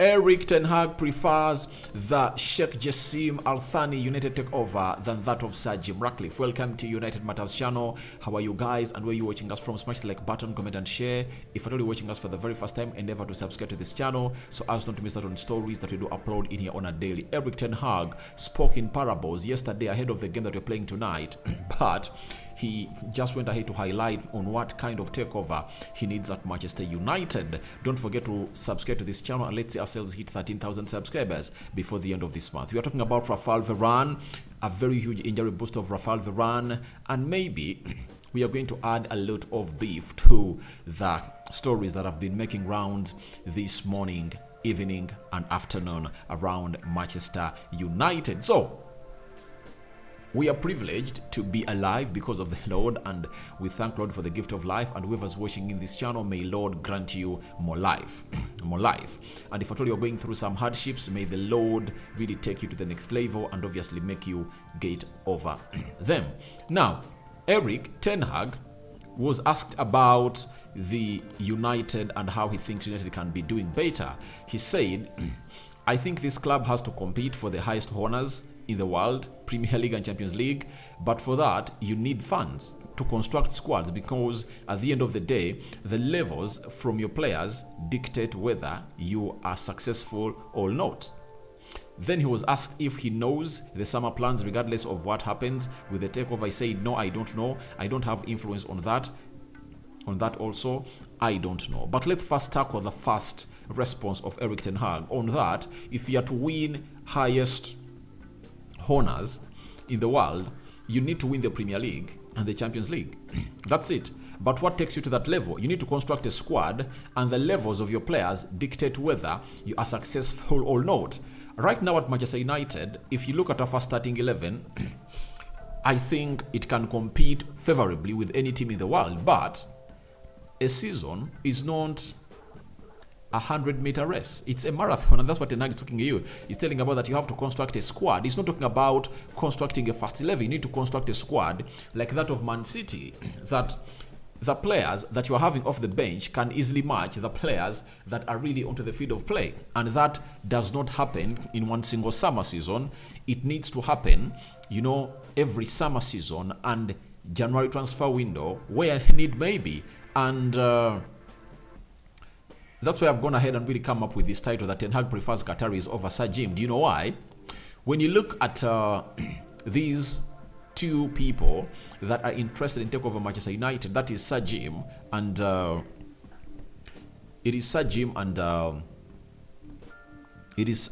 Erik ten Hag prefers the Sheik Jassim Al Thani United takeover than that of Sir Jim Ratcliffe. Welcome to United Matters channel. How are you guys, and where you watching us from? Smash the like button, comment and share. If you're only watching us for the very first time, endeavor to subscribe to this channel so as not to miss out on stories that we do upload in here on a daily. Erik ten Hag spoke in parables yesterday ahead of the game that we're playing tonight, but he just went ahead to highlight on what kind of takeover he needs at Manchester United. Don't forget to subscribe to this channel, and let's see ourselves hit 13,000 subscribers before the end of this month. We are talking about Raphael Varane, a very huge injury boost of Raphael Varane, and maybe we are going to add a lot of beef to the stories that have been making rounds this morning, evening, and afternoon around Manchester United. So we are privileged to be alive because of the Lord, and we thank Lord for the gift of life. And whoever's watching in this channel, may Lord grant you more life. More life. And if at all you're going through some hardships, may the Lord really take you to the next level and obviously make you get over them. Now, Erik ten Hag was asked about the United and how he thinks United can be doing better. He said, I think this club has to compete for the highest honors in the world, Premier League and Champions League, but for that you need funds to construct squads, because at the end of the day, the levels from your players dictate whether you are successful or not. Then he was asked if he knows the summer plans regardless of what happens with the takeover. He said, no, I don't know. I don't have influence on that. On that also, I don't know. But let's first tackle the first response of Erik ten Hag on that. If you are to win highest honors in the world, you need to win the Premier League and the Champions League. That's it. But what takes you to that level? You need to construct a squad, and the levels of your players dictate whether you are successful or not. Right now at Manchester United, if you look at our first starting 11, I think it can compete favorably with any team in the world, but a season is not a 100-meter race. It's a marathon, and that's what ten Hag is talking to you. He's telling about that you have to construct a squad. He's not talking about constructing a first 11. You need to construct a squad like that of Man City, that the players that you are having off the bench can easily match the players that are really onto the field of play. And that does not happen in one single summer season. It needs to happen, every summer season and January transfer window where need may be. And that's why I've gone ahead and really come up with this title that Ten Hag prefers Qataris over Sir Jim. Do you know why? When you look at these two people that are interested in takeover Manchester United, that is Sir Jim and it is Sir Jim and it is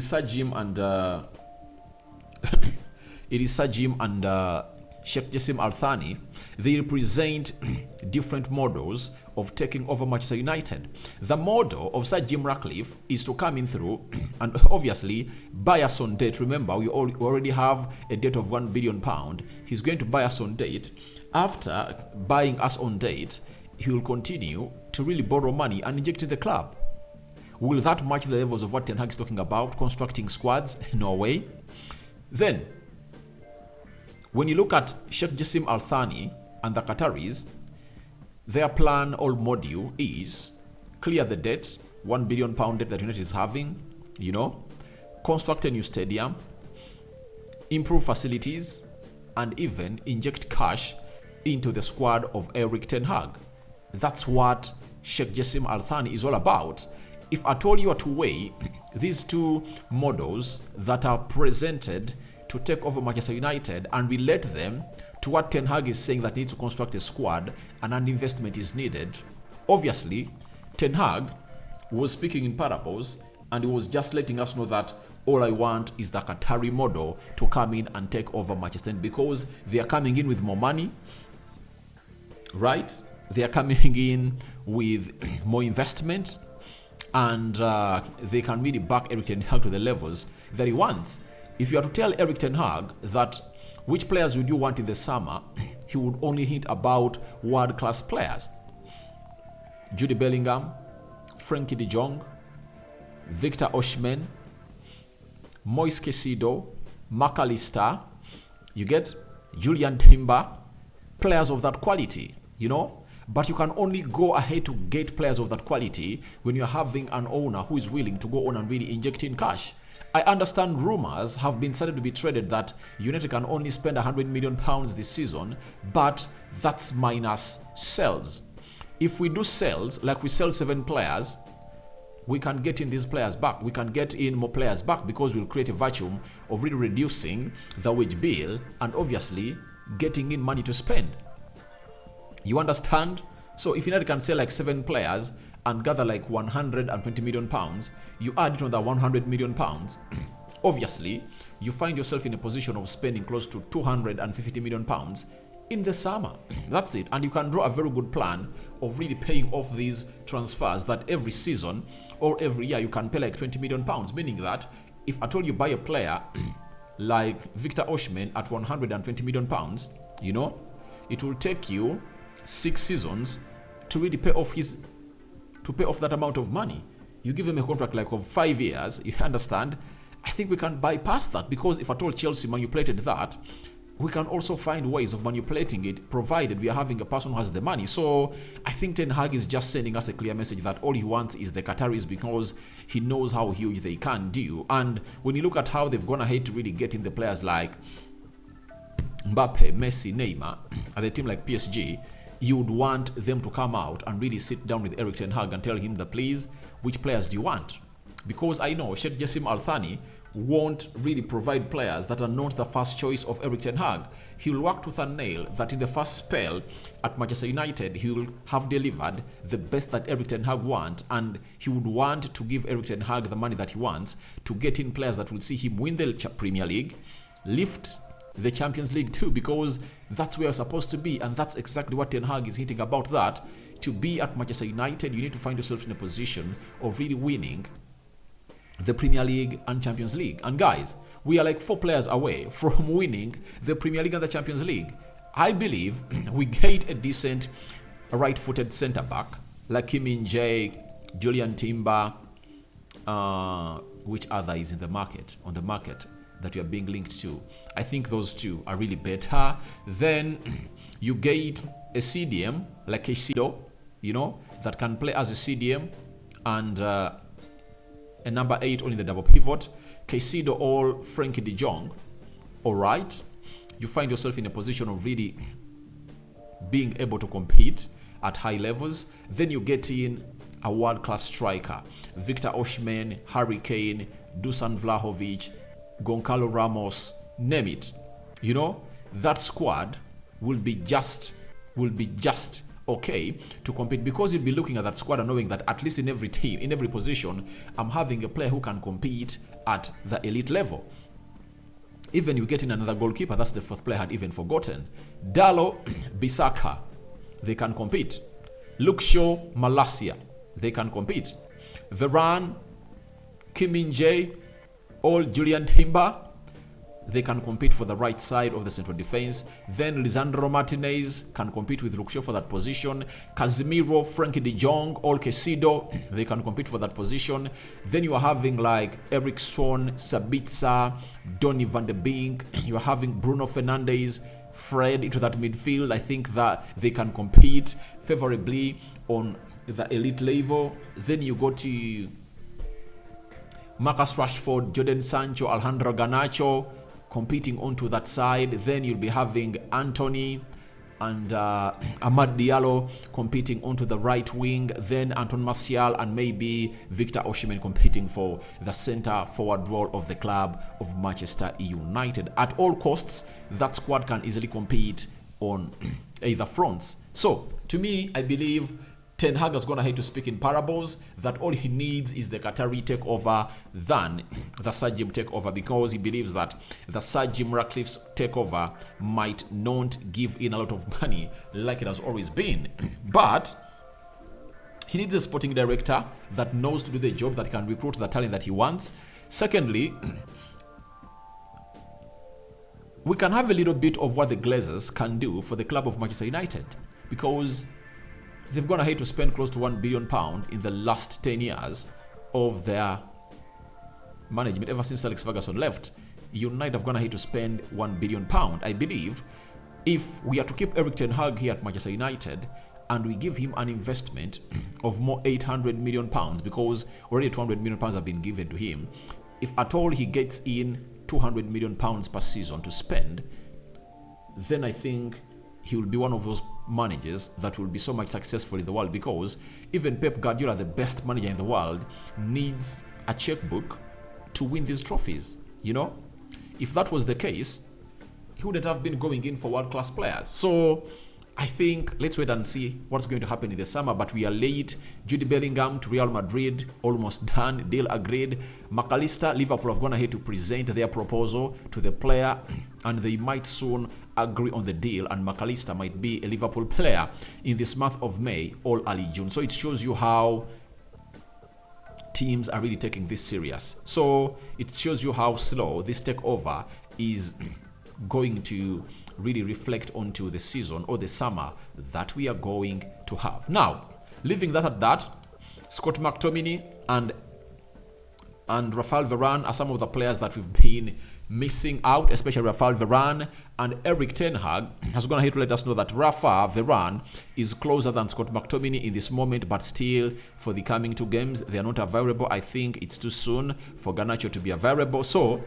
Sir Jim and it is Sir Jim and Sheik Jassim Al Thani. They represent different models of taking over Manchester United. The model of Sir Jim Ratcliffe is to come in through and obviously buy us on debt. Remember, we already have a debt of £1 billion. He's going to buy us on debt. After buying us on debt, he will continue to really borrow money and inject in the club. Will that match the levels of what Ten Hag is talking about, constructing squads? No way. Then, when you look at Sheikh Jassim Al Thani and the Qataris, their plan or module is clear the debt, £1 billion debt that United is having, construct a new stadium, improve facilities, and even inject cash into the squad of Erik ten Hag. That's what Sheikh Jassim Al Thani is all about. If at all you are to weigh these two models that are presented to take over Manchester United and relate them to what Ten Hag is saying that needs to construct a squad and an investment is needed, obviously Ten Hag was speaking in parables, and he was just letting us know that all I want is the Qatari model to come in and take over Manchester, because they are coming in with more money, right? They are coming in with more investment, and they can really back Erik ten Hag to the levels that he wants. If you are to tell Erik ten Hag that which players would you want in the summer, he would only hint about world-class players. Jude Bellingham, Frenkie de Jong, Victor Osimhen, Moise Caicedo, McAllister, you get Julian Timber, players of that quality, But you can only go ahead to get players of that quality when you're having an owner who is willing to go on and really inject in cash. I understand rumors have been started to be traded that United can only spend £100 million this season, but that's minus sales. If we do sales, like we sell 7 players, we can get in these players back. We can get in more players back because we'll create a vacuum of really reducing the wage bill and obviously getting in money to spend. You understand? So if United can sell like 7 players and gather like £120 million, you add it on the £100 million, obviously you find yourself in a position of spending close to £250 million in the summer. That's it. And you can draw a very good plan of really paying off these transfers that every season or every year you can pay like £20 million, meaning that if at all you buy a player like Victor Osimhen at £120 million, you know, it will take you 6 seasons to really pay off that amount of money. You give him a contract like of 5 years, you understand? I think we can bypass that, because if at all Chelsea manipulated that, we can also find ways of manipulating it, provided we are having a person who has the money. So I think Ten Hag is just sending us a clear message that all he wants is the Qataris, because he knows how huge they can do. And when you look at how they've gone ahead to really get in the players like Mbappe, Messi, Neymar, at a team like PSG, you would want them to come out and really sit down with Erik Ten Hag and tell him that, please, which players do you want? Because I know Sheik Jassim Al-Thani won't really provide players that are not the first choice of Erik Ten Hag. He will work tooth and nail that in the first spell at Manchester United, he will have delivered the best that Erik Ten Hag wants, and he would want to give Erik Ten Hag the money that he wants to get in players that will see him win the Premier League, lift the Champions League too, because that's where you're supposed to be, and that's exactly what Ten Hag is hinting about. That to be at Manchester United, you need to find yourself in a position of really winning the Premier League and Champions League. And guys, we are like 4 players away from winning the Premier League and the Champions League. I believe we get a decent right-footed centre-back like Kim Min-jae, Julian Timber, which other is in the market, on the market that you are being linked to. I think those 2 are really better. Then you get a CDM like Caicedo, you know, that can play as a CDM, and a number 8 only the double pivot. Caicedo or Frankie de Jong. All right, you find yourself in a position of really being able to compete at high levels. Then you get in a world-class striker, Victor Osimhen, Harry Kane, Dusan Vlahovic, Goncalo Ramos, name it. You know, that squad will be just okay to compete, because you'll be looking at that squad and knowing that at least in every team, in every position, I'm having a player who can compete at the elite level. Even you get in another goalkeeper, that's the 4th player I had even forgotten. Dalo, Bisaka, they can compete. Luke Shaw, Malacia, they can compete. Varane, Kim Min-jae, all Julian Timber, they can compete for the right side of the central defense. Then Lisandro Martinez can compete with Luke Shaw for that position. Casemiro, Frankie de Jong, all Caicedo, they can compete for that position. Then you are having like Eriksson, Sabitzer, Donny van de Beek. You are having Bruno Fernandes, Fred into that midfield. I think that they can compete favorably on the elite level. Then you go to Marcus Rashford, Jadon Sancho, Alejandro Garnacho competing onto that side. Then you'll be having Anthony and Amad Diallo competing onto the right wing. Then Anton Martial and maybe Victor Osimhen competing for the center forward role of the club of Manchester United. At all costs, that squad can easily compete on either fronts. So, to me, I believe Ten Hag has gone ahead to speak in parables that all he needs is the Qatari takeover than the Sir Jim takeover, because he believes that the Sir Jim Ratcliffe's takeover might not give in a lot of money like it has always been. But he needs a sporting director that knows to do the job, that can recruit the talent that he wants. Secondly, we can have a little bit of what the Glazers can do for the club of Manchester United, because they've gone ahead to spend close to £1 billion in the last 10 years of their management. Ever since Alex Ferguson left, United have gone ahead to spend £1 billion. I believe if we are to keep Erik Ten Hag here at Manchester United, and we give him an investment of more 800 million pounds, because already 200 million pounds have been given to him. If at all he gets in 200 million pounds per season to spend, then I think he will be one of those managers that will be so much successful in the world, because even Pep Guardiola, the best manager in the world, needs a checkbook to win these trophies. You know, if that was the case, he wouldn't have been going in for world-class players. So I think let's wait and see what's going to happen in the summer. But we are late. Jude Bellingham to Real Madrid, almost done. Deal agreed. McAllister, Liverpool have gone ahead to present their proposal to the player, and they might soon agree on the deal, and McAllister might be a Liverpool player in this month of May or early June. So it shows you how teams are really taking this serious. So it shows you how slow this takeover is going to really reflect onto the season or the summer that we are going to have. Now, leaving that at that, Scott McTominay and Rafael Varane are some of the players that we've been missing out, especially Rafael Varane. And Eric Ten Hag has gone ahead to let us know that Rafa Varane is closer than Scott McTominay in this moment, but still for the coming 2 games, they are not available. I think it's too soon for Garnacho to be available. So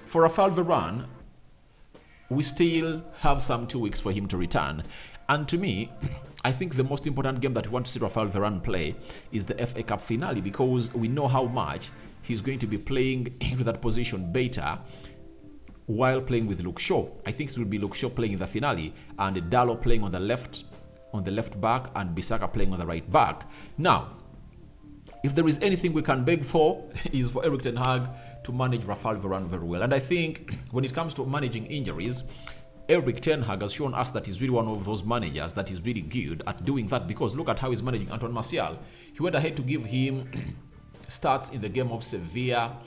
for Rafael Varane, we still have some 2 weeks for him to return. And to me, I think the most important game that we want to see Rafael Varane play is the FA Cup finale, because we know how much he's going to be playing into that position better while playing with Luke Shaw. I think it will be Luke Shaw playing in the finale, and Dalot playing on the left back, and Bissaka playing on the right back. Now, if there is anything we can beg for, is for Eric Ten Hag to manage Rafael Varane very well. And I think when it comes to managing injuries, Eric Ten Hag has shown us that he's really one of those managers that is really good at doing that, because look at how he's managing Antoine Martial. He went ahead to give him starts in the game of Sevilla,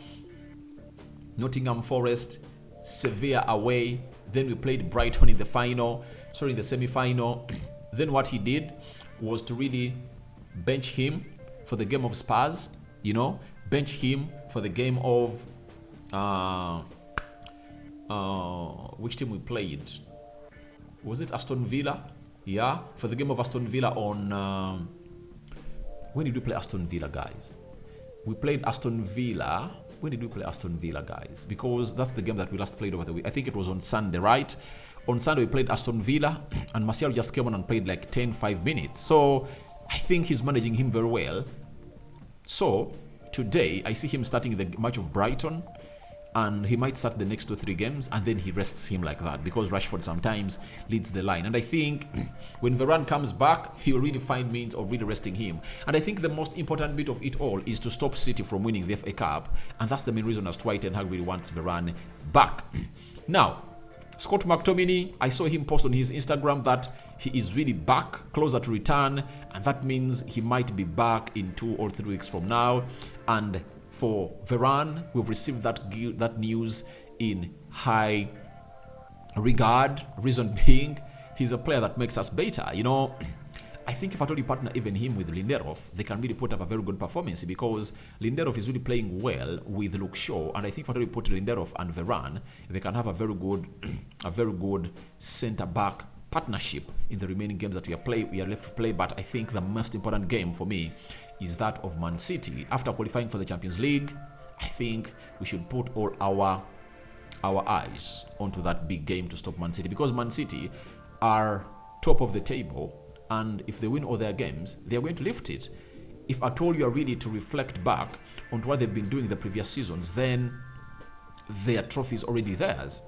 Nottingham Forest, Sevilla away. Then we played Brighton in the semi-final. Then what he did was to really bench him for the game of Spurs, bench him for the game of which team we played? Was it Aston Villa? Yeah, for the game of Aston Villa on when did we play Aston Villa, guys? We played Aston Villa. When did we play Aston Villa, guys? Because that's the game that we last played over the week. I think it was on Sunday, right? On Sunday we played Aston Villa, and Martial just came on and played like 5 minutes. So I think he's managing him very well. So today I see him starting the match of Brighton, and he might start the next 2-3 games, and then he rests him like that, because Rashford sometimes leads the line. And I think when Varane comes back, he will really find means of really resting him. And I think the most important bit of it all is to stop City from winning the FA Cup, and that's the main reason as to why Ten Hag really wants Varane back. Now, Scott McTominay, I saw him post on his Instagram that he is really back, closer to return, and that means he might be back in 2 or 3 weeks from now. And for Varane, we've received that news in high regard. Reason being, he's a player that makes us better. I think if at all you partner even him with Lindelof, they can really put up a very good performance, because Lindelof is really playing well with Luke Shaw, and I think if at all you put Lindelof and Varane, they can have a very good centre-back partnership in the remaining games that we are left to play. But I think the most important game for me is that of Man City. After qualifying for the Champions League, I think we should put all our eyes onto that big game to stop Man City, because Man City are top of the table, and if they win all their games, they are going to lift it. If at all you are ready to reflect back on what they've been doing the previous seasons, then their trophy is already theirs.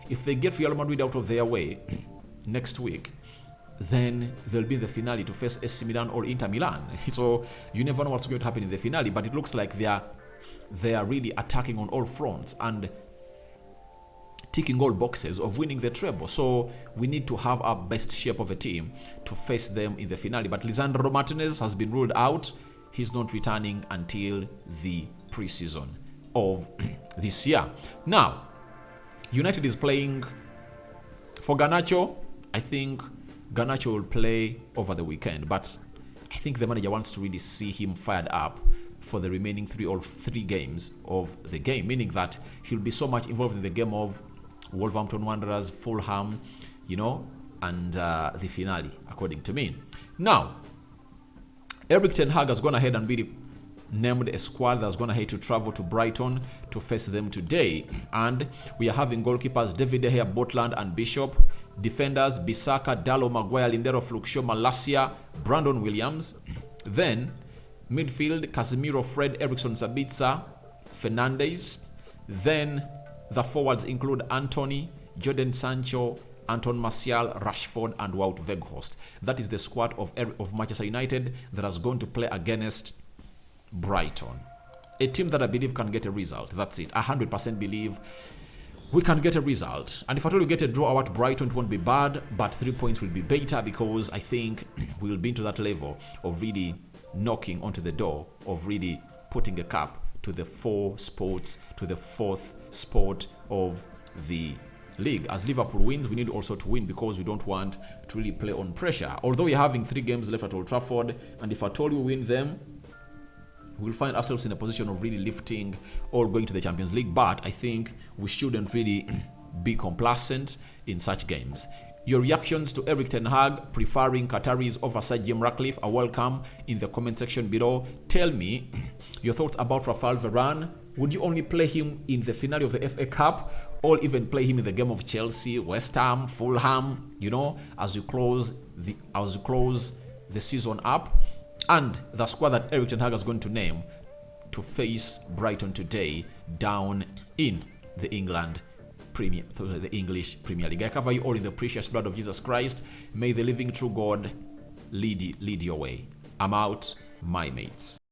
If they get Real Madrid out of their way next week, then they'll be in the finale to face AC Milan or Inter Milan. So you never know what's going to happen in the finale, but it looks like they are really attacking on all fronts and ticking all boxes of winning the treble. So we need to have our best shape of a team to face them in the finale. But Lisandro Martinez has been ruled out. He's not returning until the preseason of this year. Now, United is playing for Garnacho. I think Garnacho will play over the weekend, but I think the manager wants to really see him fired up for the remaining 3 games of the game, meaning that he'll be so much involved in the game of Wolverhampton Wanderers, Fulham, and the finale, according to me. Now, Erik ten Hag has gone ahead and really named a squad that's going to have to travel to Brighton to face them today. And we are having goalkeepers David De Gea, Botland, and Bishop. Defenders Bissaka, Dallo, Maguire, Lindero, Fluxio, Malacia, Brandon Williams. Then midfield Casemiro, Fred, Eriksson, Sabitzer, Fernandes. Then the forwards include Anthony, Jadon Sancho, Anton Martial, Rashford, and Wout Weghorst. That is the squad of Manchester United that has gone to play against Brighton. A team that I believe can get a result. That's it. 100% believe we can get a result. And if at all we get a draw out Brighton, it won't be bad, but 3 points will be better, because I think we'll be into that level of really knocking onto the door, of really putting a cap to the fourth spot of the league. As Liverpool wins, we need also to win, because we don't want to really play on pressure. Although we're having 3 games left at Old Trafford, and if at all we win them, we'll find ourselves in a position of really lifting or going to the Champions League. But I think we shouldn't really be complacent in such games. Your reactions to Erik ten Hag preferring Qataris over Sir Jim Ratcliffe are welcome in the comment section below. Tell me your thoughts about Raphael Varane. Would you only play him in the finale of the FA Cup, or even play him in the game of Chelsea, West Ham, Fulham, as we close the season up? And the squad that Erik ten Hag is going to name to face Brighton today down in the English Premier League. I cover you all in the precious blood of Jesus Christ. May the living true God lead your way. I'm out, my mates.